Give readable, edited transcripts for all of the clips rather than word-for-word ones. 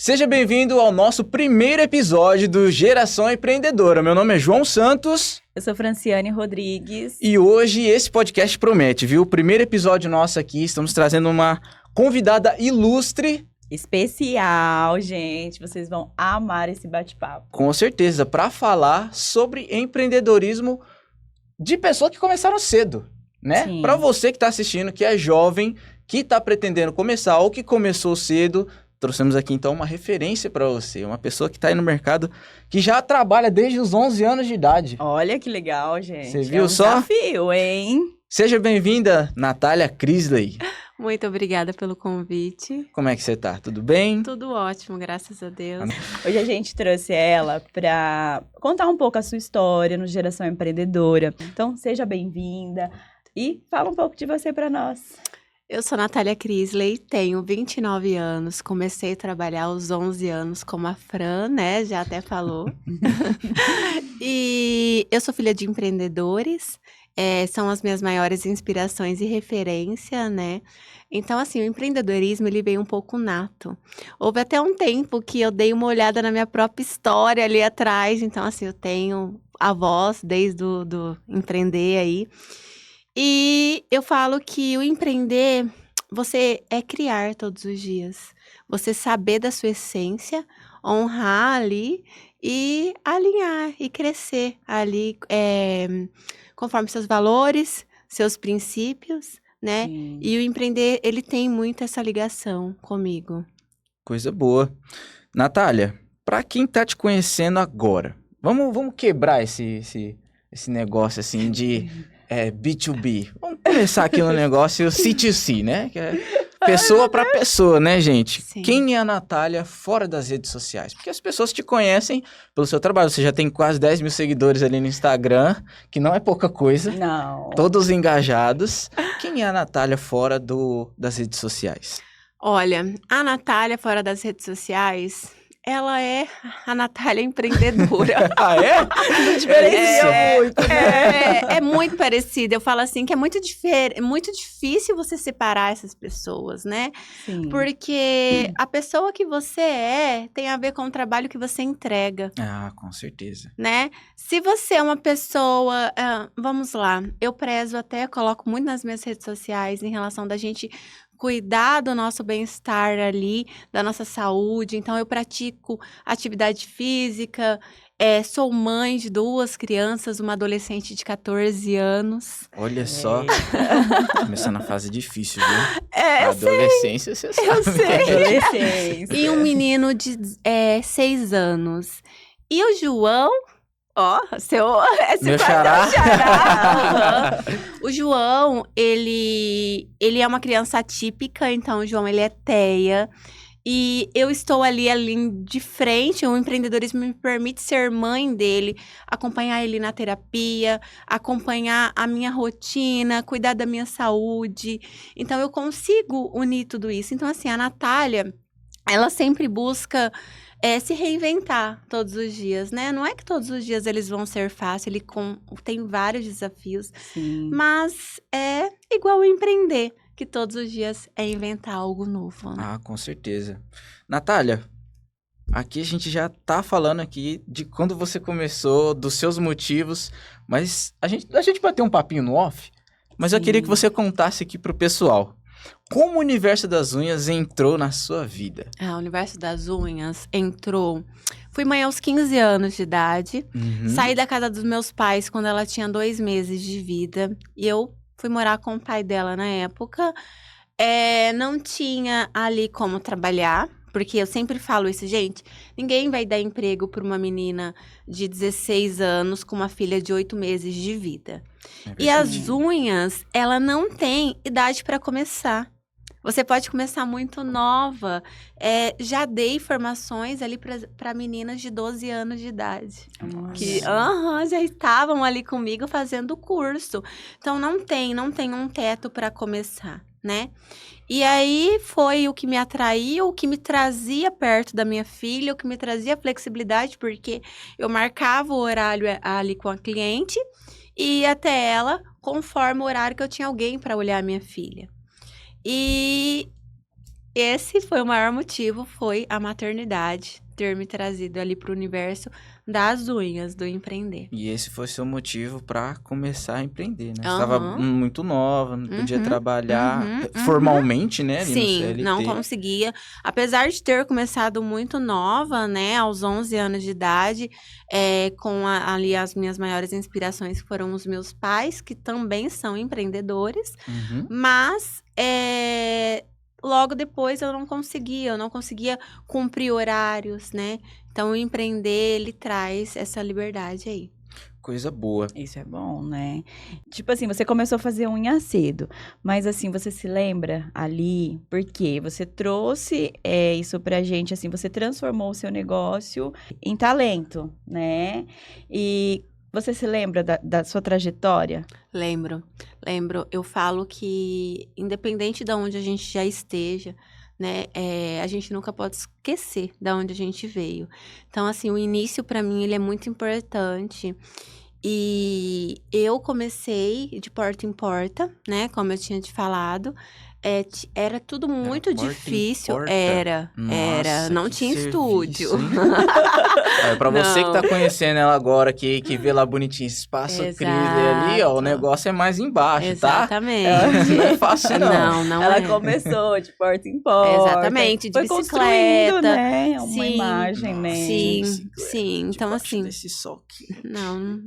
Seja bem-vindo ao nosso primeiro episódio do Geração Empreendedora. Meu nome é João Santos. Eu sou Franciane Rodrigues. E hoje esse podcast promete, viu? O primeiro episódio nosso aqui, estamos trazendo uma convidada ilustre. Especial, gente. Vocês vão amar esse bate-papo. Com certeza, para falar sobre empreendedorismo de pessoas que começaram cedo, né? Para você que está assistindo, que é jovem, que está pretendendo começar ou que começou cedo, trouxemos aqui então uma referência para você, uma pessoa que está aí no mercado, que já trabalha desde os 11 anos de idade. Olha que legal, gente. Você viu só? Desafio, hein? Seja bem-vinda, Natália Crisley. Muito obrigada pelo convite. Como é que você tá? Tudo bem? Tudo ótimo, graças a Deus. Hoje a gente trouxe ela para contar um pouco a sua história no Geração Empreendedora. Então, seja bem-vinda e fala um pouco de você para nós. Eu sou Natália Crisley, tenho 29 anos, comecei a trabalhar aos 11 anos, como a Fran, né, já até falou. E eu sou filha de empreendedores, são as minhas maiores inspirações e referência, né. Então, assim, o empreendedorismo, ele veio um pouco nato. Houve até um tempo que eu dei uma olhada na minha própria história ali atrás, então, assim, eu tenho a voz desde do empreender aí. E eu falo que o empreender, você é criar todos os dias. Você saber da sua essência, honrar ali e alinhar e crescer ali conforme seus valores, seus princípios, né? Sim. E o empreender, ele tem muito essa ligação comigo. Coisa boa. Natália, para quem tá te conhecendo agora, vamos quebrar esse negócio assim de B2B. Vamos começar aqui no negócio C2C, né? Que é pessoa para pessoa, né, gente? Sim. Quem é a Natália fora das redes sociais? Porque as pessoas te conhecem pelo seu trabalho. Você já tem quase 10 mil seguidores ali no Instagram, que não é pouca coisa. Não. Todos engajados. Quem é a Natália fora das redes sociais? Olha, a Natália fora das redes sociais, ela é a Natália empreendedora. Ah, é? Não diferencia muito, né? É muito parecida. Eu falo assim que é muito difícil você separar essas pessoas, né? Sim. Porque a pessoa que você tem a ver com o trabalho que você entrega, Ah, com certeza. né? Se você é uma pessoa, vamos lá, eu prezo até, coloco muito nas minhas redes sociais em relação da gente cuidar do nosso bem-estar ali, da nossa saúde. Então, eu pratico atividade física, sou mãe de 2 crianças, uma adolescente de 14 anos. Olha só, começando a fase difícil, viu? Eu Adolescência, você sabe. Eu sei. Adolescência. E um menino de 6 anos. E o João, Meu xará. Aham. O João, ele é uma criança atípica, então o João, ele é TEA. E eu estou ali de frente, o empreendedorismo me permite ser mãe dele, acompanhar ele na terapia, acompanhar a minha rotina, cuidar da minha saúde. Então, eu consigo unir tudo isso. Então, assim, a Natália, ela sempre busca se reinventar todos os dias, né? Não é que todos os dias eles vão ser fáceis, ele tem vários desafios, Sim. mas é igual empreender, que todos os dias é inventar algo novo, né? Ah, com certeza. Natália, aqui a gente já tá falando aqui de quando você começou, dos seus motivos, mas a gente bateu um papinho no off, mas eu Sim. queria que você contasse aqui pro pessoal. Como o universo das unhas entrou na sua vida? O universo das unhas entrou. Fui mãe aos 15 anos de idade. Uhum. Saí da casa dos meus pais quando ela tinha 2 meses de vida. E eu fui morar com o pai dela na época. Não tinha ali como trabalhar. Porque eu sempre falo isso, gente. Ninguém vai dar emprego para uma menina de 16 anos com uma filha de 8 meses de vida. E as unhas, ela não tem idade para começar. Você pode começar muito nova. Já dei formações ali para meninas de 12 anos de idade. Que já estavam ali comigo fazendo o curso. Então, não tem um teto para começar, né? E aí, foi o que me atraiu, o que me trazia perto da minha filha, o que me trazia flexibilidade, porque eu marcava o horário ali com a cliente e ia até ela, conforme o horário que eu tinha alguém para olhar a minha filha. E esse foi o maior motivo, foi a maternidade ter me trazido ali pro universo das unhas, do empreender. E esse foi seu motivo pra começar a empreender, né? Você Aham. tava muito nova, não podia Uhum, trabalhar uhum. formalmente, né? Ali no Sim, CLT. não conseguia. Apesar de ter começado muito nova, né, aos 11 anos de idade, com ali as minhas maiores inspirações foram os meus pais, que também são empreendedores, Uhum. mas logo depois eu não conseguia cumprir horários, né? Então, o empreender, ele traz essa liberdade aí. Coisa boa. Isso é bom, né? Tipo assim, você começou a fazer unha cedo, mas assim, você se lembra ali, porque você trouxe isso pra gente, assim, você transformou o seu negócio em talento, né? E você se lembra da sua trajetória? Lembro. Eu falo que, independente de onde a gente já esteja, né, a gente nunca pode esquecer de onde a gente veio. Então, assim, o início, para mim, ele é muito importante. E eu comecei de porta em porta, né, como eu tinha te falado. Era tudo muito porta em difícil. porta? Era. Nossa, Não que tinha serviço, estúdio. hein? Pra você que tá Não. conhecendo ela agora, que vê lá bonitinho, espaço Cris ali, ó, o Exato. negócio é mais embaixo, tá? Exatamente. Não é fácil, não. Não Ela é. começou de porta em porta. Exatamente, de foi bicicleta. construindo, né? Uma Sim, imagem, né? sim, bicicleta, sim. Então, debaixo assim, desse sol quente. não.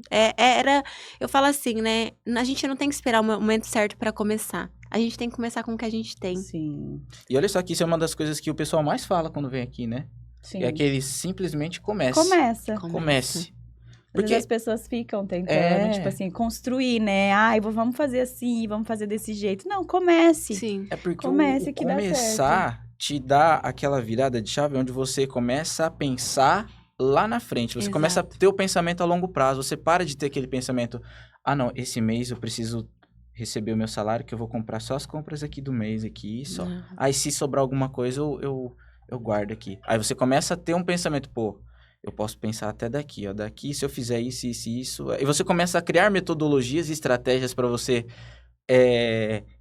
Eu falo assim, né? A gente não tem que esperar o momento certo pra começar. A gente tem que começar com o que a gente tem. Sim, E olha só que isso é uma das coisas que o pessoal mais fala quando vem aqui, né? sim. É que ele simplesmente comece. Começa. Comece. Às Porque vezes as pessoas ficam tentando, É. tipo assim, construir, né? Ai, vamos fazer assim, vamos fazer desse jeito. Não, comece. Sim. é porque Comece o que dá começar te dá aquela virada de chave onde você começa a pensar lá na frente. Você começa a Exato. ter o pensamento a longo prazo. Você para de ter aquele pensamento, não, esse mês eu preciso receber o meu salário que eu vou comprar só as compras aqui do mês aqui, só. Não. Aí se sobrar alguma coisa eu guardo aqui. Aí você começa a ter um pensamento, eu posso pensar até daqui, ó. Daqui, se eu fizer isso. E você começa a criar metodologias e estratégias para você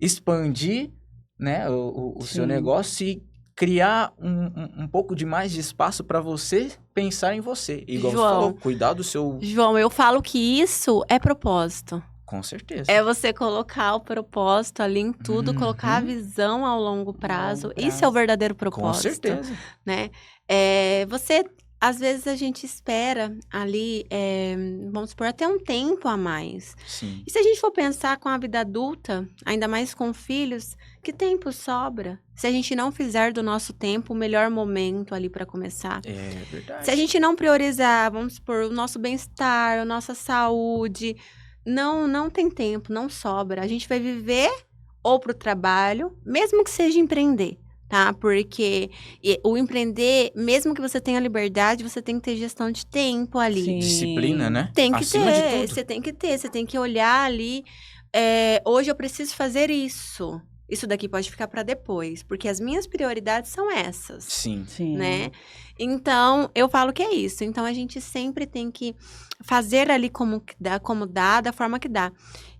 expandir, né, o seu Sim. negócio e criar um pouco de mais de espaço para você pensar em você. Igual João. você falou, cuidar do seu... João, eu falo que isso é propósito. Com certeza. É você colocar o propósito ali em tudo, colocar a Uhum. visão ao longo prazo. Longo Isso é o prazo. verdadeiro Com propósito. certeza. Né? Às vezes a gente espera ali, vamos supor, até um tempo a mais. Sim. E se a gente for pensar com a vida adulta, ainda mais com filhos, que tempo sobra? Se a gente não fizer do nosso tempo o melhor momento ali para começar. É verdade. Se a gente não priorizar, vamos supor, o nosso bem-estar, a nossa saúde, não tem tempo, não sobra. A gente vai viver ou pro trabalho, mesmo que seja empreender, tá? Porque o empreender, mesmo que você tenha liberdade, você tem que ter gestão de tempo ali. Sim. Disciplina, né? Tem que Acima de ter, tudo. você tem que olhar ali, hoje eu preciso fazer isso. Isso daqui pode ficar para depois, porque as minhas prioridades são essas. Sim. Sim. Né? Então, eu falo que é isso. Então, a gente sempre tem que fazer ali como dá, da forma que dá.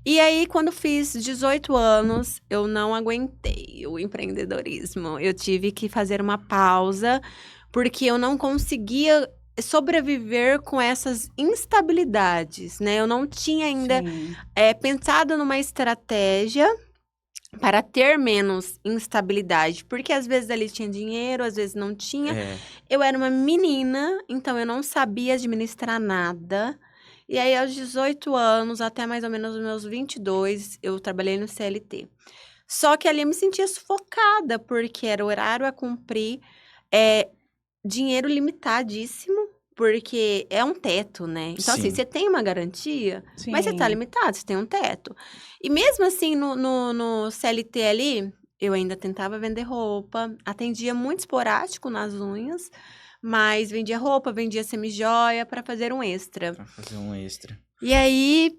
E aí, quando fiz 18 anos, eu não aguentei o empreendedorismo. Eu tive que fazer uma pausa, porque eu não conseguia sobreviver com essas instabilidades, né? Eu não tinha ainda Sim. pensado numa estratégia para ter menos instabilidade, porque às vezes ali tinha dinheiro, às vezes não tinha. Eu era uma menina, então eu não sabia administrar nada. E aí, aos 18 anos, até mais ou menos os meus 22, eu trabalhei no CLT. Só que ali eu me sentia sufocada, porque era horário a cumprir, dinheiro limitadíssimo, porque é um teto, né? Então, assim, Sim. você tem uma garantia, Sim. mas você tá limitado, você tem um teto. E mesmo assim, no CLT ali, eu ainda tentava vender roupa, atendia muito esporádico nas unhas, mas vendia roupa, vendia semijoia para fazer um extra. Pra fazer um extra. E aí,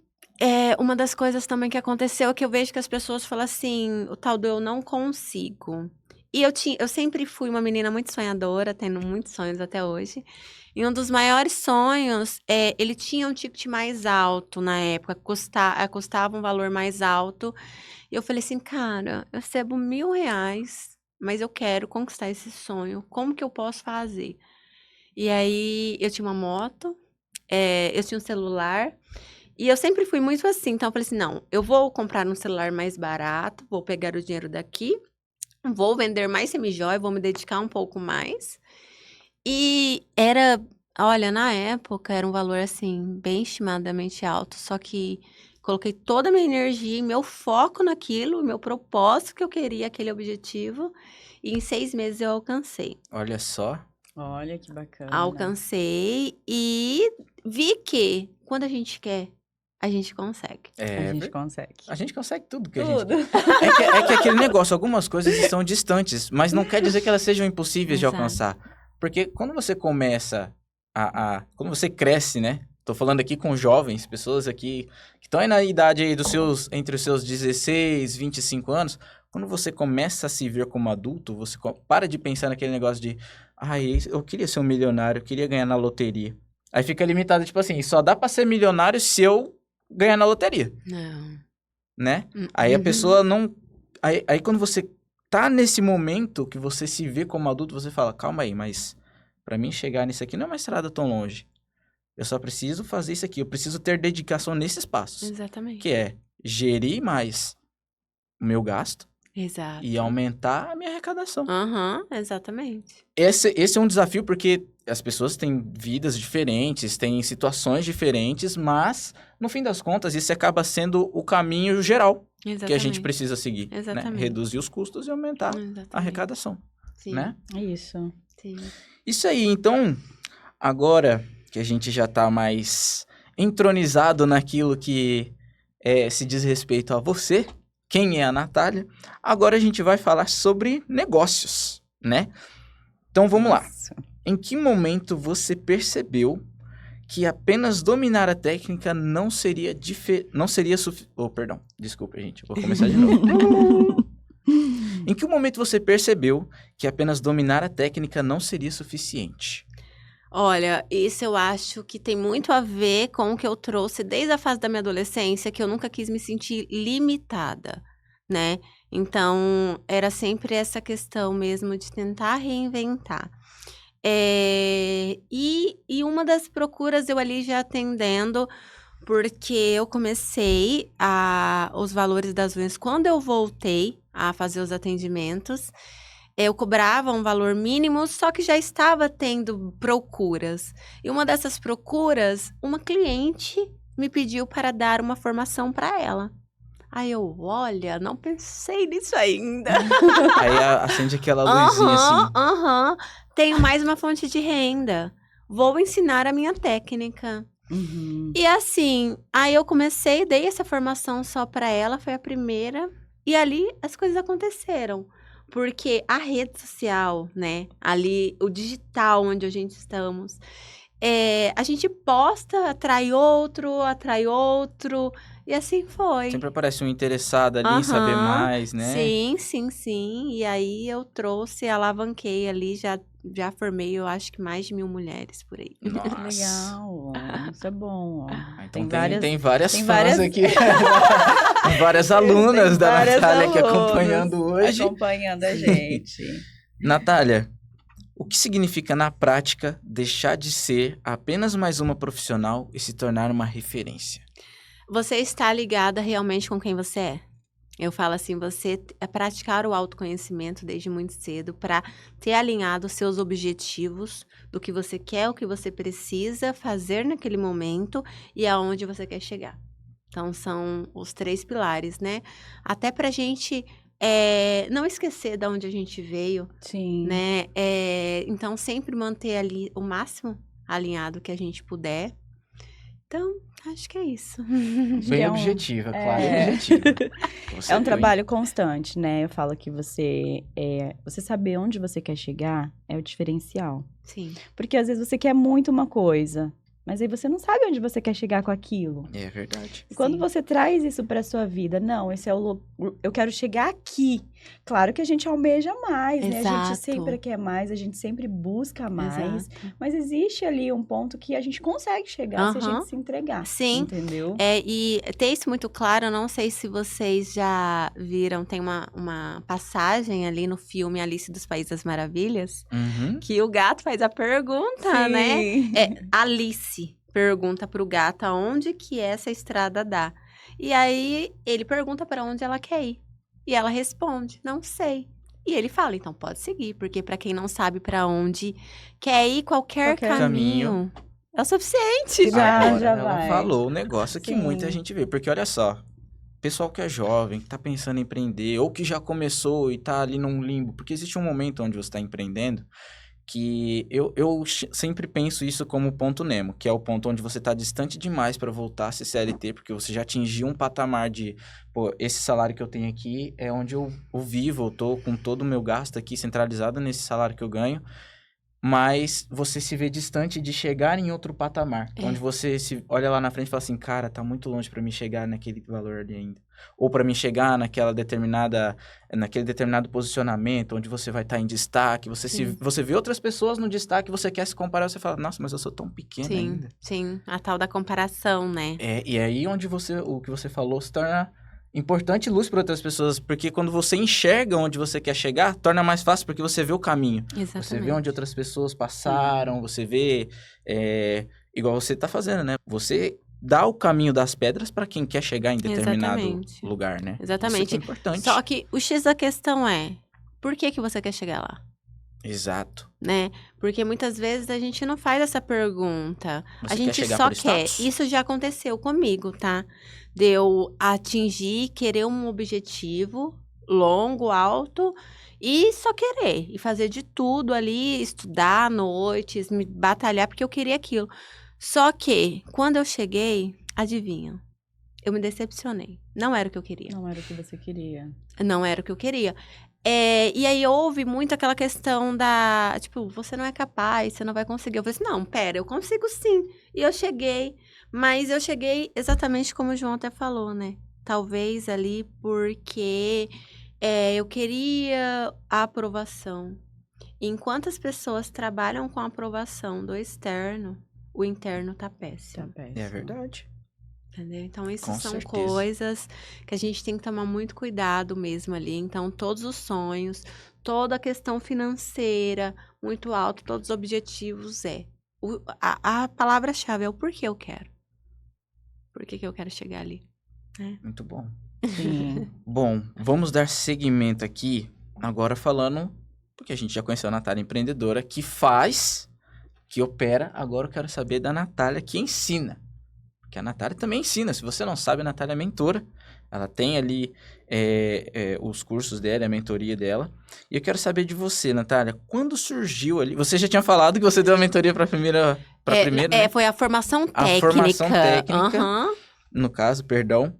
uma das coisas também que aconteceu é que eu vejo que as pessoas falam assim, o tal do eu não consigo. E eu sempre fui uma menina muito sonhadora, tendo muitos sonhos até hoje. E um dos maiores sonhos, ele tinha um ticket mais alto na época, custava um valor mais alto. E eu falei assim, cara, eu recebo R$1.000 mas eu quero conquistar esse sonho. Como que eu posso fazer? E aí, eu tinha uma moto, eu tinha um celular, e eu sempre fui muito assim. Então, eu falei assim, não, eu vou comprar um celular mais barato, vou pegar o dinheiro daqui, vou vender mais semijoia, vou me dedicar um pouco mais. E olha, na época, era um valor, assim, bem estimadamente alto, só que coloquei toda a minha energia e meu foco naquilo, meu propósito que eu queria, aquele objetivo, e em 6 meses eu alcancei. Olha só. Olha que bacana. Alcancei e vi que quando a gente quer, a gente consegue. A gente consegue. A gente consegue tudo que a gente quer. É que aquele negócio, algumas coisas estão distantes, mas não quer dizer que elas sejam impossíveis de alcançar. Porque quando você começa quando você cresce, né? Tô falando aqui com jovens, pessoas aqui que estão aí na idade aí entre os seus 16, 25 anos. Quando você começa a se ver como adulto, você para de pensar naquele negócio de eu queria ser um milionário, eu queria ganhar na loteria. Aí fica limitado, tipo assim, só dá pra ser milionário se eu ganhar na loteria. Não. Né? Aí a pessoa não... Aí quando você tá nesse momento que você se vê como adulto, você fala, calma aí, mas pra mim chegar nisso aqui não é uma estrada tão longe. Eu só preciso fazer isso aqui, eu preciso ter dedicação nesses passos. Exatamente. Que é gerir mais o meu gasto. Exato. E aumentar a minha arrecadação. Exatamente. Esse é um desafio porque as pessoas têm vidas diferentes, têm situações diferentes, mas, no fim das contas, isso acaba sendo o caminho geral que a gente precisa seguir. Né? Reduzir os custos e aumentar a arrecadação. Sim. Né? Isso. Sim. Isso aí, então, agora que a gente já está mais entronizado naquilo que se diz respeito a você, quem é a Natália, agora a gente vai falar sobre negócios, né? Então, vamos lá. Em que momento você percebeu que apenas dominar a técnica não seria suficiente... perdão. Desculpa, gente. Vou começar de novo. Em que momento você percebeu que apenas dominar a técnica não seria suficiente? Olha, isso eu acho que tem muito a ver com o que eu trouxe desde a fase da minha adolescência, que eu nunca quis me sentir limitada, né? Então, era sempre essa questão mesmo de tentar reinventar. E uma das procuras eu ali já atendendo, porque eu comecei os valores das unhas, quando eu voltei a fazer os atendimentos, eu cobrava um valor mínimo, só que já estava tendo procuras. E uma dessas procuras, uma cliente me pediu para dar uma formação para ela. Aí eu, olha, não pensei nisso ainda. Aí acende aquela luzinha assim. Tenho mais uma fonte de renda. Vou ensinar a minha técnica. E assim, aí eu comecei, dei essa formação só para ela, foi a primeira. E ali as coisas aconteceram. Porque a rede social, né, ali, o digital onde a gente estamos, a gente posta, atrai outro, e assim foi. Sempre aparece um interessado ali em saber mais, né? Sim. E aí eu trouxe, alavanquei ali, já formei, eu acho que mais de 1.000 mulheres por aí. Nossa. Legal, isso é bom. Então tem várias fãs aqui. Tem várias alunas da Natália aqui acompanhando hoje. Acompanhando a gente. Natália, o que significa na prática deixar de ser apenas mais uma profissional e se tornar uma referência? Você está ligada realmente com quem você é. Eu falo assim, você praticar o autoconhecimento desde muito cedo para ter alinhado os seus objetivos do que você quer, o que você precisa fazer naquele momento e aonde você quer chegar. Então, são os 3 pilares, né? Até pra gente não esquecer de onde a gente veio. Sim. Né? Então, sempre manter ali o máximo alinhado que a gente puder. Então, acho que é isso. Bem objetiva, claro, objetiva. É um trabalho constante, né? Eu falo que você saber onde você quer chegar é o diferencial. Sim. Porque às vezes você quer muito uma coisa, mas aí você não sabe onde você quer chegar com aquilo. É verdade. E quando você traz isso pra sua vida, não, esse é eu quero chegar aqui. Claro que a gente almeja mais, né? A Exato. gente sempre quer mais, a gente sempre busca mais. Exato. Mas existe ali um ponto que a gente consegue chegar se a gente se entregar. Sim. Entendeu? E ter isso muito claro, eu não sei se vocês já viram, tem uma passagem ali no filme Alice dos Países das Maravilhas, que o gato faz a pergunta, né? Alice pergunta pro gato aonde que essa estrada dá. E aí ele pergunta para onde ela quer ir. E ela responde, não sei. E ele fala, então pode seguir, porque para quem não sabe para onde quer ir, qualquer caminho é o suficiente. Agora, já ela vai. falou um negócio que Sim. muita gente vê. Porque olha só, pessoal que é jovem, que tá pensando em empreender, ou que já começou e tá ali num limbo. Porque existe um momento onde você tá empreendendo que eu sempre penso isso como o ponto Nemo, que é o ponto onde você tá distante demais para voltar a ser CLT, porque você já atingiu um patamar de, pô, esse salário que eu tenho aqui é onde eu vivo, eu tô com todo o meu gasto aqui centralizado nesse salário que eu ganho, mas você se vê distante de chegar em outro patamar, onde você se olha lá na frente e fala assim, cara, tá muito longe para mim chegar naquele valor ali ainda. Ou para mim chegar naquele determinado posicionamento, onde você vai estar em destaque, você vê outras pessoas no destaque, você quer se comparar, você fala, nossa, mas eu sou tão pequeno ainda. Sim, a tal da comparação, né? E aí onde o que você falou se torna importante luz para outras pessoas, porque quando você enxerga onde você quer chegar, torna mais fácil porque você vê o caminho. Exatamente. Você vê onde outras pessoas passaram, você vê, igual você tá fazendo, né? Você dá o caminho das pedras para quem quer chegar em determinado lugar, né? Exatamente. Isso é importante. Só que o X da questão é, por que você quer chegar lá? Exato. Né? Porque muitas vezes a gente não faz essa pergunta. Você a gente quer chegar só por quer. status? Isso já aconteceu comigo, tá? De eu atingir, querer um objetivo longo, alto, e só querer. E fazer de tudo ali, estudar noites, me batalhar, porque eu queria aquilo. Só que, quando eu cheguei, adivinha? Eu me decepcionei. Não era o que eu queria. Não era o que você queria. Não era o que eu queria. E aí houve muito aquela questão da, tipo, você não é capaz, você não vai conseguir. Eu falei assim, não, pera, eu consigo sim. E eu cheguei, mas eu cheguei exatamente como o João até falou, né? Talvez ali porque eu queria a aprovação. Enquanto as pessoas trabalham com a aprovação do externo, o interno tá péssimo. É verdade. Entendeu? Então, isso Com são certeza. coisas que a gente tem que tomar muito cuidado mesmo ali. Então, todos os sonhos, toda a questão financeira, muito alto, todos os objetivos a palavra-chave é o porquê eu quero. Por que eu quero chegar ali? Muito bom. Sim. Bom, vamos dar seguimento aqui, agora falando, porque a gente já conheceu a Natália empreendedora, que faz, que opera, agora eu quero saber da Natália que ensina. Porque a Natália também ensina. Se você não sabe, a Natália é mentora. Ela tem ali os cursos dela, a mentoria dela. E eu quero saber de você, Natália. Quando surgiu ali... Você já tinha falado que você deu a mentoria para a primeira... né? Foi a formação técnica. A formação técnica, Uhum. no caso, perdão.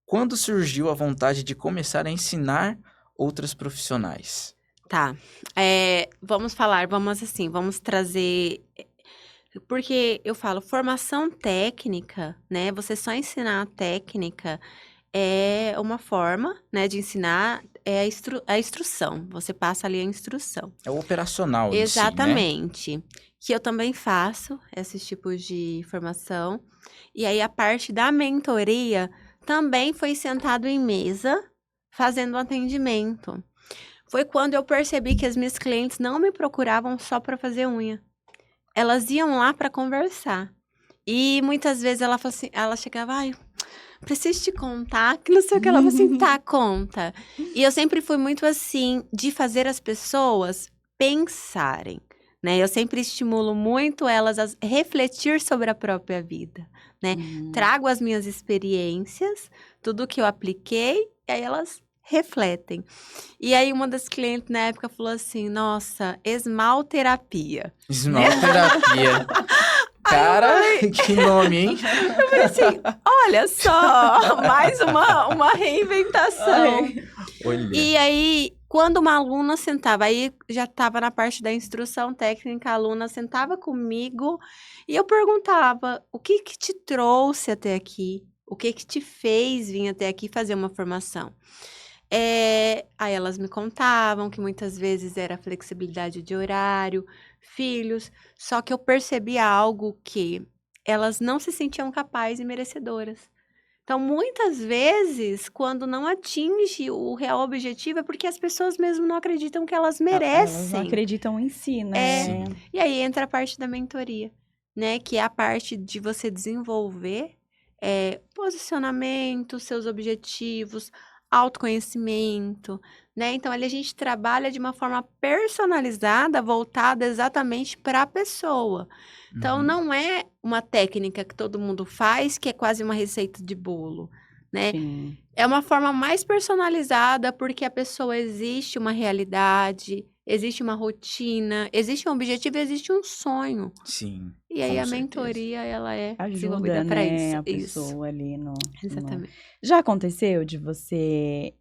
Quando surgiu a vontade de começar a ensinar outras profissionais? Tá. Vamos trazer... Porque eu falo, formação técnica, né? Você só ensinar a técnica é uma forma, né, de ensinar a instrução. Você passa ali a instrução. É o operacional Exatamente. Em si, né? Que eu também faço esses tipos de formação. E aí, a parte da mentoria também foi sentado em mesa, fazendo atendimento. Foi quando eu percebi que as minhas clientes não me procuravam só para fazer unha. Elas iam lá para conversar. E muitas vezes ela falava assim, ela chegava, preciso te contar, que não sei o que. Ela falou assim, tá, conta. E eu sempre fui muito assim, de fazer as pessoas pensarem, né? Eu sempre estimulo muito elas a refletir sobre a própria vida, né? Trago as minhas experiências, tudo que eu apliquei, e aí elas refletem. E aí, uma das clientes na época falou assim, nossa, esmalterapia. Esmalterapia. Cara, que nome, hein? Eu falei assim, olha só, mais uma reinventação. Olha. E aí, quando uma aluna sentava, aí já estava na parte da instrução técnica, a aluna sentava comigo e eu perguntava, o que te trouxe até aqui? O que te fez vir até aqui fazer uma formação? Aí elas me contavam que muitas vezes era flexibilidade de horário, filhos, só que eu percebia algo que elas não se sentiam capazes e merecedoras. Então, muitas vezes, quando não atinge o real objetivo, é porque as pessoas mesmo não acreditam que elas merecem. Elas não acreditam em si, né? Sim. E aí entra a parte da mentoria, né? Que é a parte de você desenvolver posicionamento, seus objetivos, autoconhecimento, né? Então, ali a gente trabalha de uma forma personalizada, voltada exatamente para a pessoa. Então, Uhum. não é uma técnica que todo mundo faz, que é quase uma receita de bolo, né? Sim. É uma forma mais personalizada, porque a pessoa existe uma realidade, existe uma rotina, existe um objetivo, existe um sonho. Sim, E aí com a certeza. mentoria, ela é Ajuda, desenvolvida para né, isso. a Isso, pessoa ali no... exatamente. Já aconteceu de você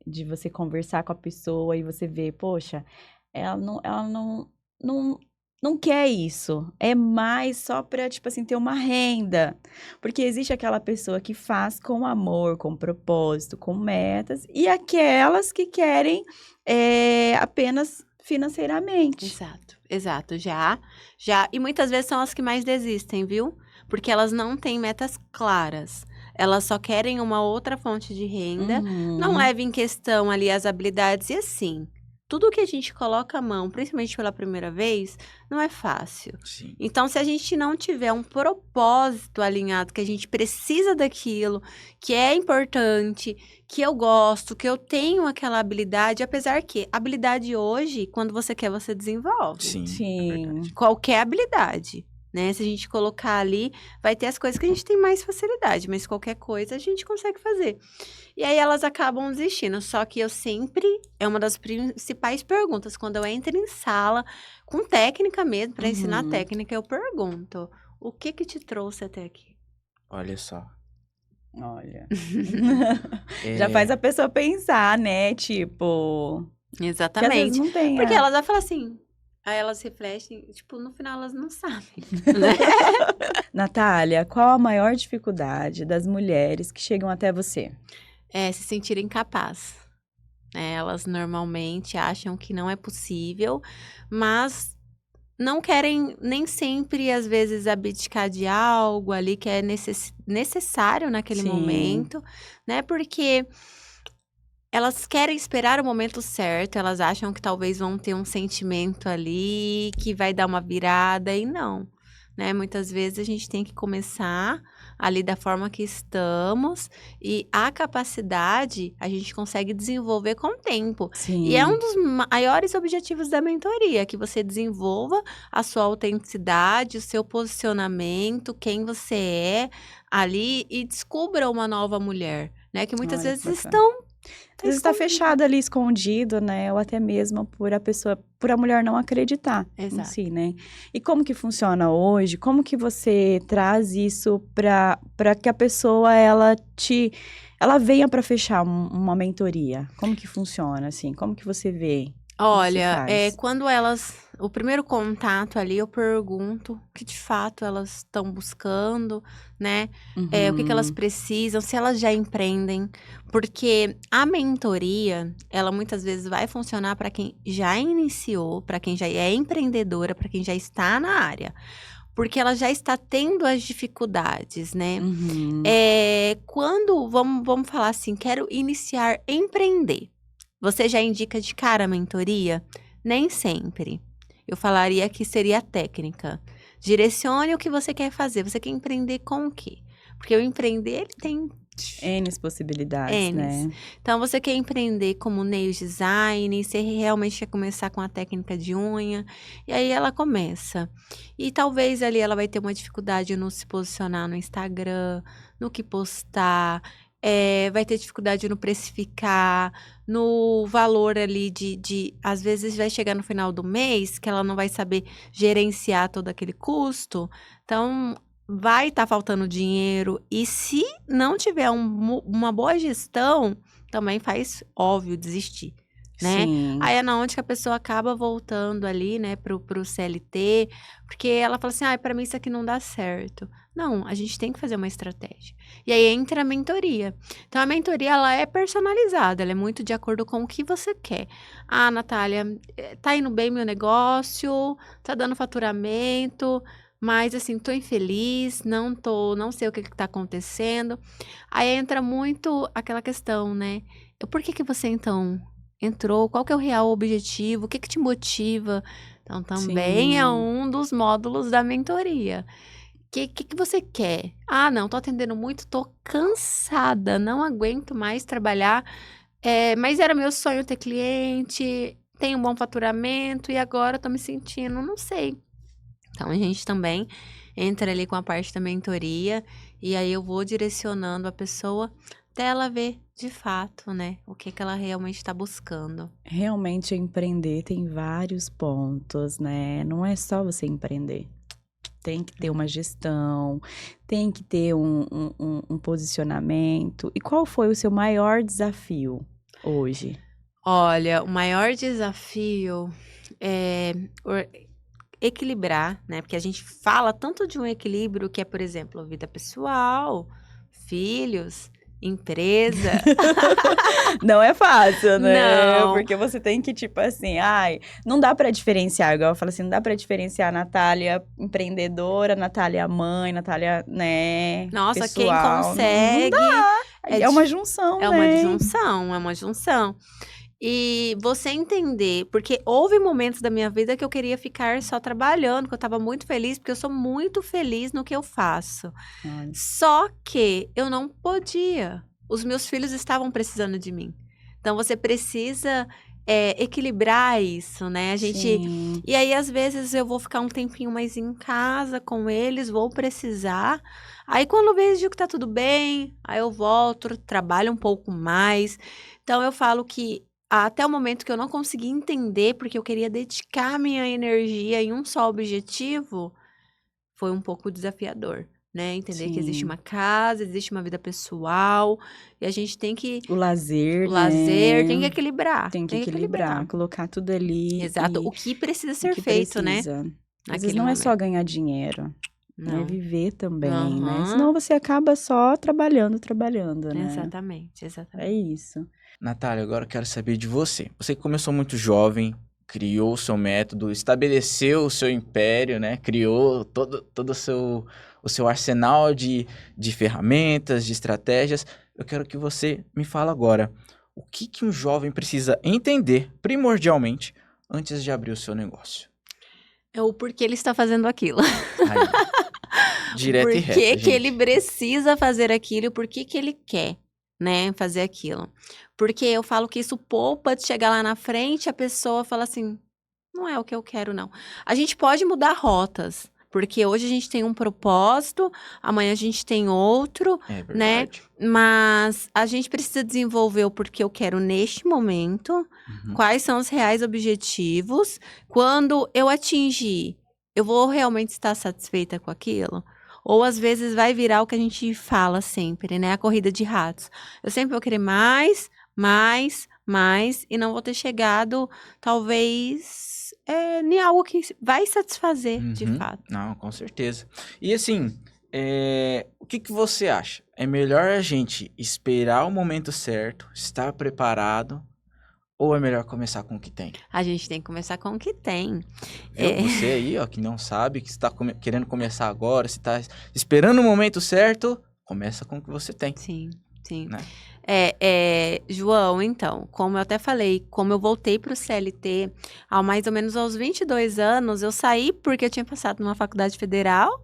conversar com a pessoa e você ver, poxa, ela não quer isso. É mais só pra, tipo assim, ter uma renda. Porque existe aquela pessoa que faz com amor, com propósito, com metas, e aquelas que querem apenas financeiramente. Exato. Já. E muitas vezes são as que mais desistem, viu? Porque elas não têm metas claras. Elas só querem uma outra fonte de renda. Não Uhum. leva em questão ali as habilidades. E assim, tudo que a gente coloca a mão, principalmente pela primeira vez, não é fácil. Sim. Então, se a gente não tiver um propósito alinhado, que a gente precisa daquilo, que é importante, que eu gosto, que eu tenho aquela habilidade, apesar que habilidade hoje, quando você quer, você desenvolve. Sim. Sim. É verdade. Qualquer habilidade, né? Se a gente colocar ali, vai ter as coisas que a gente tem mais facilidade, mas qualquer coisa a gente consegue fazer. E aí elas acabam desistindo. Só que eu sempre, é uma das principais perguntas, quando eu entro em sala, com técnica mesmo, para ensinar Uhum. técnica, eu pergunto: o que te trouxe até aqui? Olha só. Olha. É, Já faz a pessoa pensar, né? Tipo, que às vezes Exatamente. não tem. Porque elas vão falar assim, aí elas refletem, tipo, no final elas não sabem, né? Natália, qual a maior dificuldade das mulheres que chegam até você? Se sentirem capazes. Elas normalmente acham que não é possível, mas não querem nem sempre, às vezes, abdicar de algo ali que é necessário naquele Sim. momento, né? Porque elas querem esperar o momento certo, elas acham que talvez vão ter um sentimento ali que vai dar uma virada e não, né? Muitas vezes a gente tem que começar ali da forma que estamos e a capacidade a gente consegue desenvolver com o tempo. Sim. E é um dos maiores objetivos da mentoria, que você desenvolva a sua autenticidade, o seu posicionamento, quem você é ali e descubra uma nova mulher, né? Que muitas Olha que vezes bacana. estão Às vezes está fechado ali, escondido, né? Ou até mesmo por a mulher não acreditar em Exato. si, né? E como que funciona hoje? Como que você traz isso para que a pessoa, ela venha para fechar uma mentoria? Como que funciona, assim? Como que você vê? Olha, faz? quando o primeiro contato ali, eu pergunto o que de fato elas estão buscando, né? O que elas Uhum. precisam, se elas já empreendem, porque a mentoria, ela muitas vezes vai funcionar para quem já iniciou, para quem já é empreendedora, para quem já está na área, porque ela já está tendo as dificuldades, né? Uhum. Vamos falar assim, quero iniciar empreender. Você já indica de cara a mentoria? Nem sempre. Eu falaria que seria a técnica. Direcione o que você quer fazer. Você quer empreender com o quê? Porque o empreender, ele tem N possibilidades, né? Então, você quer empreender como nail design, você realmente quer começar com a técnica de unha, e aí ela começa. E talvez ali ela vai ter uma dificuldade no se posicionar no Instagram, no que postar, vai ter dificuldade no precificar, no valor ali às vezes vai chegar no final do mês que ela não vai saber gerenciar todo aquele custo. Então, vai estar faltando dinheiro. E se não tiver uma boa gestão, também faz, óbvio, desistir. né? Sim. Aí é na onde que a pessoa acaba voltando ali, né, pro CLT, porque ela fala assim, pra mim isso aqui não dá certo. Não, a gente tem que fazer uma estratégia. E aí entra a mentoria. Então, a mentoria, ela é personalizada, ela é muito de acordo com o que você quer. Ah, Natália, tá indo bem meu negócio, tá dando faturamento, mas assim, tô infeliz, não sei o que tá acontecendo. Aí entra muito aquela questão, né? Por que você, então, entrou? Qual que é o real objetivo? O que te motiva? Então, também é um dos módulos da mentoria. O que você quer? Ah, não, tô atendendo muito, tô cansada, não aguento mais trabalhar. Mas era meu sonho ter cliente, tenho um bom faturamento e agora tô me sentindo, não sei. Então, a gente também entra ali com a parte da mentoria e aí eu vou direcionando a pessoa até ela ver de fato, né, o que ela realmente está buscando. Realmente, empreender tem vários pontos, né? Não é só você empreender. Tem que ter uma gestão, tem que ter um posicionamento. E qual foi o seu maior desafio hoje? Olha, o maior desafio é equilibrar, né? Porque a gente fala tanto de um equilíbrio que é, por exemplo, vida pessoal, filhos, empresa. Não é fácil, né? Não. Porque você tem que, tipo assim, não dá pra diferenciar, igual eu falo assim, não dá pra diferenciar a Natália empreendedora, Natália mãe, Natália, né, Nossa, pessoal. quem consegue. Não dá. É uma junção, né? É uma junção. E você entender, porque houve momentos da minha vida que eu queria ficar só trabalhando, que eu tava muito feliz, porque eu sou muito feliz no que eu faço. Ai. Só que eu não podia. Os meus filhos estavam precisando de mim. Então, você precisa equilibrar isso, né? Sim. E aí, às vezes, eu vou ficar um tempinho mais em casa com eles, vou precisar. Aí, quando eu vejo que tá tudo bem, aí eu volto, trabalho um pouco mais. Então, eu falo que até o momento que eu não consegui entender, porque eu queria dedicar minha energia em um só objetivo, foi um pouco desafiador, né? Entender que existe uma casa, existe uma vida pessoal, e a gente tem que... O lazer, tem que equilibrar. Tem que equilibrar, colocar tudo ali. Exato, o que precisa ser que feito, precisa. né? Às vezes não é só ganhar dinheiro. Não. É viver também, né? Uhum. Senão você acaba só trabalhando, né? Exatamente. É isso. Natália, agora eu quero saber de você. Você que começou muito jovem, criou o seu método, estabeleceu o seu império, né? Criou todo o seu arsenal de ferramentas, de estratégias. Eu quero que você me fale agora o que um jovem precisa entender primordialmente antes de abrir o seu negócio. É o porquê ele está fazendo aquilo. Aí, direto e reto, Por que gente. ele precisa fazer aquilo, por que ele quer, né, fazer aquilo. Porque eu falo que isso poupa de chegar lá na frente, a pessoa fala assim, não é o que eu quero, não. A gente pode mudar rotas, porque hoje a gente tem um propósito, amanhã a gente tem outro, É né? verdade. Mas a gente precisa desenvolver o porquê eu quero neste momento, Uhum. quais são os reais objetivos. Quando eu atingir, eu vou realmente estar satisfeita com aquilo? Ou às vezes vai virar o que a gente fala sempre, né? A corrida de ratos. Eu sempre vou querer mais, e não vou ter chegado, talvez, em algo que vai satisfazer, de fato. Não, com certeza. E assim, o que você acha? É melhor a gente esperar o momento certo, estar preparado, ou é melhor começar com o que tem? A gente tem que começar com o que tem. Viu? Você aí, ó, que não sabe, que está querendo começar agora, se está esperando o momento certo, começa com o que você tem. Sim. Né? João, então, como eu até falei, como eu voltei para o CLT mais ou menos aos 22 anos, eu saí porque eu tinha passado numa faculdade federal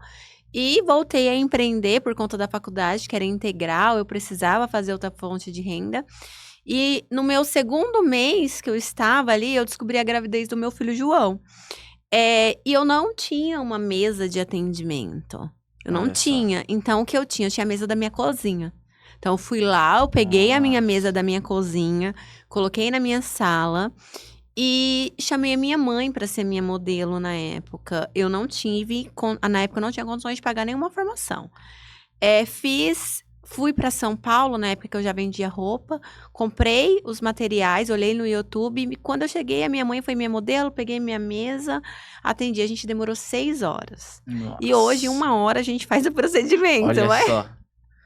e voltei a empreender por conta da faculdade, que era integral, eu precisava fazer outra fonte de renda. E no meu segundo mês que eu estava ali, eu descobri a gravidez do meu filho João. E eu não tinha uma mesa de atendimento. Eu não tinha. Então, o que eu tinha? Eu tinha a mesa da minha cozinha. Então, eu fui lá, eu peguei a minha mesa da minha cozinha, coloquei na minha sala e chamei a minha mãe para ser minha modelo na época. Eu não tive, na época eu não tinha condições de pagar nenhuma formação. fui para São Paulo, na época que eu já vendia roupa, comprei os materiais, olhei no YouTube, e quando eu cheguei, a minha mãe foi minha modelo, peguei minha mesa, atendi, a gente demorou 6 horas. Nossa. E hoje, 1 hora, a gente faz o procedimento. Olha mas... só.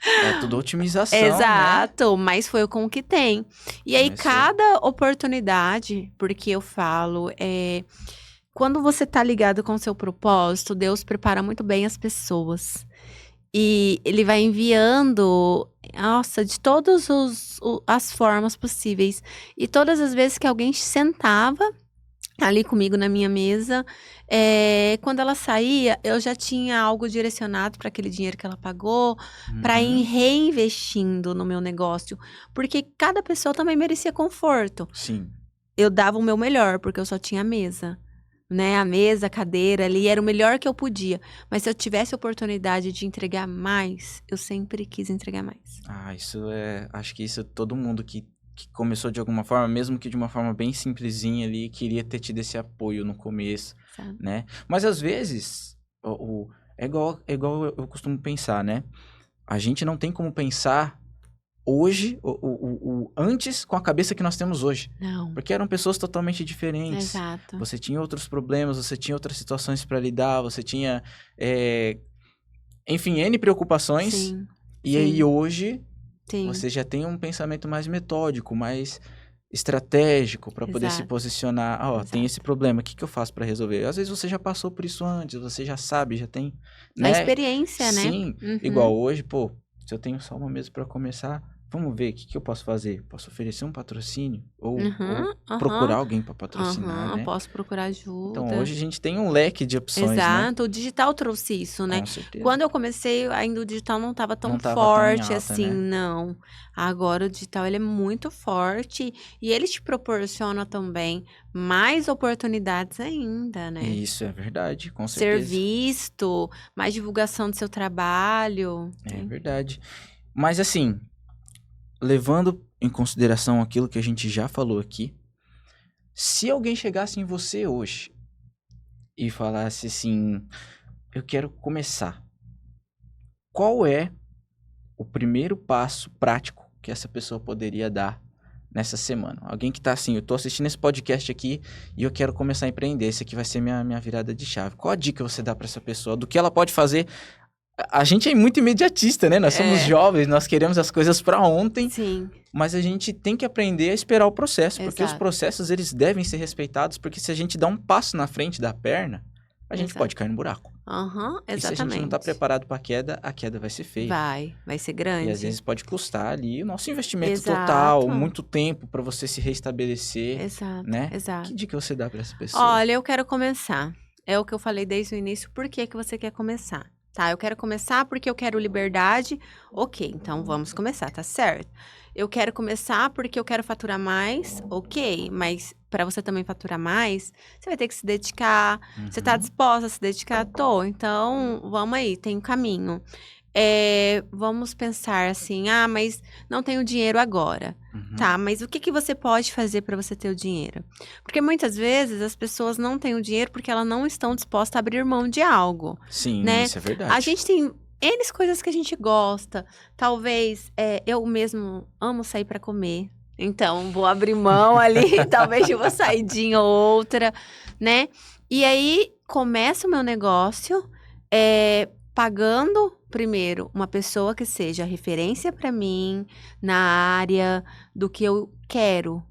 É tudo otimização, Exato, né? mas foi com o que tem. E aí, Começou. cada oportunidade, porque eu falo, quando você tá ligado com o seu propósito, Deus prepara muito bem as pessoas. E ele vai enviando, nossa, de todas as formas possíveis. E todas as vezes que alguém sentava ali comigo na minha mesa, quando ela saía, eu já tinha algo direcionado para aquele dinheiro que ela pagou, para ir reinvestindo no meu negócio. Porque cada pessoa também merecia conforto. Sim. Eu dava o meu melhor, porque eu só tinha a mesa. Né, a mesa, a cadeira ali, era o melhor que eu podia. Mas se eu tivesse a oportunidade de entregar mais, eu sempre quis entregar mais. Acho que isso todo mundo que começou de alguma forma, mesmo que de uma forma bem simplesinha ali, queria ter tido esse apoio no começo, Sabe? né? Mas às vezes, é igual eu costumo pensar, né? A gente não tem como pensar hoje, antes com a cabeça que nós temos hoje. Não. Porque eram pessoas totalmente diferentes. Exato. Você tinha outros problemas, você tinha outras situações para lidar, você tinha, enfim, N preocupações. Sim. E aí hoje, Sim. você já tem um pensamento mais metódico, mais estratégico para poder se Exato. posicionar. Tem esse problema, o que eu faço para resolver? Às vezes você já passou por isso antes, você já sabe, já tem, né? A experiência, né? Sim, igual hoje, pô, se eu tenho só uma mesa para começar, vamos ver o que eu posso fazer. Posso oferecer um patrocínio ou procurar alguém para patrocinar, né? Posso procurar ajuda. Então hoje a gente tem um leque de opções, Exato, né? o digital trouxe isso, né? Com certeza. Quando eu comecei, ainda o digital não estava tão Não tava forte tão em alta, assim, né? não. Agora o digital ele é muito forte e ele te proporciona também mais oportunidades ainda, né? Isso é verdade, com Ser certeza. visto, mais divulgação do seu trabalho. É verdade. Mas assim, levando em consideração aquilo que a gente já falou aqui, se alguém chegasse em você hoje e falasse assim, eu quero começar, qual é o primeiro passo prático que essa pessoa poderia dar nessa semana? Alguém que tá assim, eu tô assistindo esse podcast aqui e eu quero começar a empreender, esse aqui vai ser minha virada de chave. Qual a dica você dá para essa pessoa? Do que ela pode fazer? A gente é muito imediatista, né? Nós somos jovens, nós queremos as coisas para ontem. Sim. Mas a gente tem que aprender a esperar o processo, porque os Exato. processos, eles devem ser respeitados, porque se a gente dá um passo na frente da perna, a gente pode cair no buraco. Exatamente. E se a gente não tá preparado para a queda vai ser feia. Vai ser grande. E às vezes pode custar ali o nosso investimento Exato. total, muito tempo para você se restabelecer, Exato, né? exato. Que dica você dá para essa pessoa? Olha, eu quero começar. É o que eu falei desde o início. Por que você quer começar? Tá, eu quero começar porque eu quero liberdade. Ok, então vamos começar, tá certo? Eu quero começar porque eu quero faturar mais. Ok, mas para você também faturar mais, você vai ter que se dedicar. Você tá disposta a se dedicar? Tô. Então, vamos aí, tem um caminho. Vamos pensar assim, mas não tenho dinheiro agora. Tá, mas o que você pode fazer para você ter o dinheiro? Porque muitas vezes as pessoas não têm o dinheiro porque elas não estão dispostas a abrir mão de algo. Sim, né? isso é verdade. A gente tem N coisas que a gente gosta. Talvez eu mesmo amo sair para comer. Então, vou abrir mão ali, talvez de uma saidinha ou outra, né? E aí, começa o meu negócio pagando, primeiro, uma pessoa que seja referência para mim na área do que eu quero.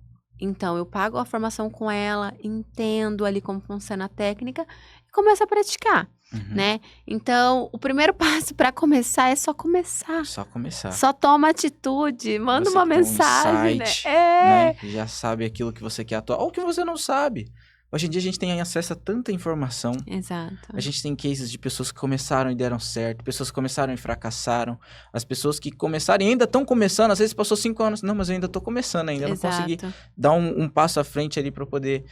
Então, eu pago a formação com ela, entendo ali como funciona a técnica e começo a praticar, né? Então, o primeiro passo para começar é só começar. Só começar. Só toma atitude, manda Você uma tem um mensagem, insight, né? Já sabe aquilo que você quer atuar, ou que você não sabe. Hoje em dia a gente tem acesso a tanta informação. Exato. A gente tem cases de pessoas que começaram e deram certo, pessoas que começaram e fracassaram, as pessoas que começaram e ainda estão começando, às vezes passou 5 anos, não, mas eu ainda tô começando ainda, eu não consegui dar um passo à frente ali para poder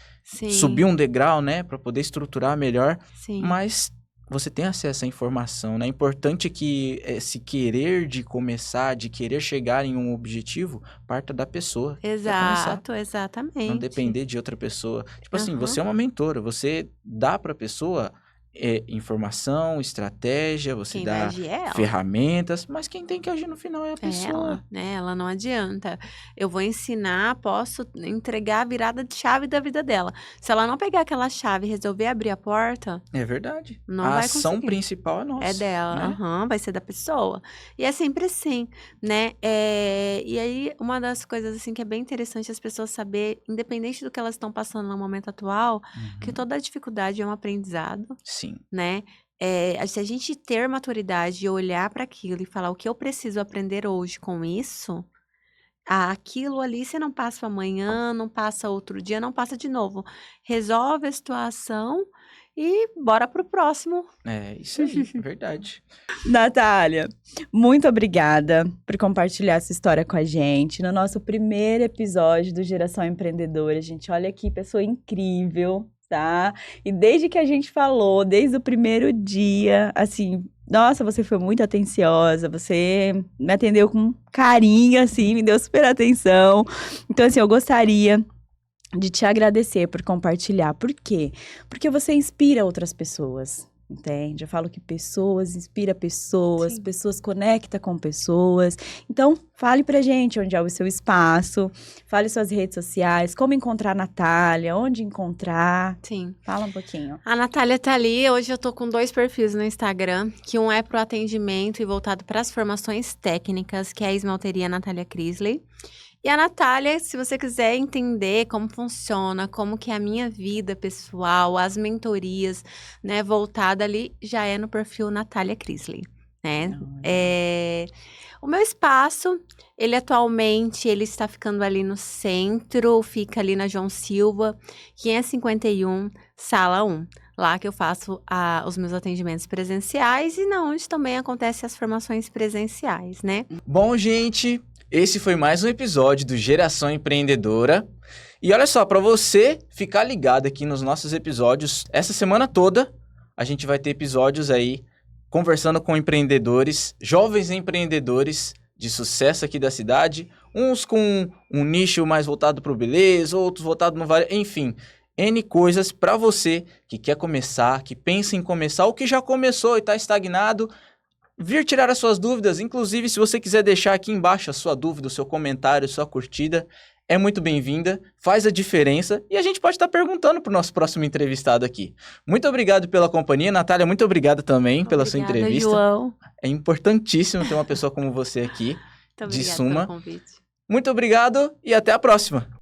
subir um degrau, né, para poder estruturar melhor. Sim. Mas você tem acesso à informação, né? É importante que esse querer de começar, de querer chegar em um objetivo, parta da pessoa. Exato, exatamente. Não depender de outra pessoa. Tipo assim, você é uma mentora, você dá pra pessoa informação, estratégia, você Quem vai dá agir é ela. ferramentas, mas quem tem que agir no final é a pessoa. Ela, né? Ela não adianta. Eu vou ensinar, posso entregar a virada de chave da vida dela. Se ela não pegar aquela chave e resolver abrir a porta, É verdade. não A vai ação conseguir. principal é nossa. É dela, né? aham, vai ser da pessoa. E é sempre assim, né? E aí, uma das coisas assim que é bem interessante as pessoas saber, independente do que elas estão passando no momento atual, que Uhum. toda dificuldade é um aprendizado, Sim. né? Se a gente ter maturidade e olhar para aquilo e falar o que eu preciso aprender hoje com isso, aquilo ali você não passa amanhã, não passa outro dia, não passa de novo. Resolve a situação e bora pro próximo. É isso aí, é verdade. Natália, muito obrigada por compartilhar essa história com a gente. No nosso primeiro episódio do Geração Empreendedora, gente, olha que pessoa incrível, tá? E desde que a gente falou, desde o primeiro dia, assim, nossa, você foi muito atenciosa, você me atendeu com carinho, assim, me deu super atenção. Então, assim, eu gostaria de te agradecer por compartilhar. Por quê? Porque você inspira outras pessoas, entende? Eu falo que pessoas inspira pessoas, Sim. pessoas conectam com pessoas. Então, fale pra gente onde é o seu espaço, fale suas redes sociais, como encontrar a Natália, onde encontrar. Sim. Fala um pouquinho. A Natália tá ali. Hoje eu tô com 2 perfis no Instagram, que um é pro atendimento e voltado para as formações técnicas, que é a Esmalteria Natália Crisley. E a Natália, se você quiser entender como funciona, como que é a minha vida pessoal, as mentorias, né, voltada ali, já é no perfil Natália Crisley, né? O meu espaço, ele atualmente, ele está ficando ali no centro, fica ali na João Silva, 551, sala 1. Lá que eu faço os meus atendimentos presenciais e na onde também acontecem as formações presenciais, né? Bom, gente, esse foi mais um episódio do Geração Empreendedora. E olha só, para você ficar ligado aqui nos nossos episódios, essa semana toda a gente vai ter episódios aí conversando com empreendedores, jovens empreendedores de sucesso aqui da cidade, uns com um nicho mais voltado para o beleza, outros voltados no varejo, enfim, N coisas para você que quer começar, que pensa em começar ou que já começou e está estagnado, vir tirar as suas dúvidas. Inclusive, se você quiser deixar aqui embaixo a sua dúvida, o seu comentário, a sua curtida, é muito bem-vinda, faz a diferença e a gente pode estar perguntando para o nosso próximo entrevistado aqui. Muito obrigado pela companhia, Natália, muito obrigada também pela sua Obrigada, entrevista. João. É importantíssimo ter uma pessoa como você aqui, Muito de obrigada suma. pelo convite. Muito obrigado e até a próxima!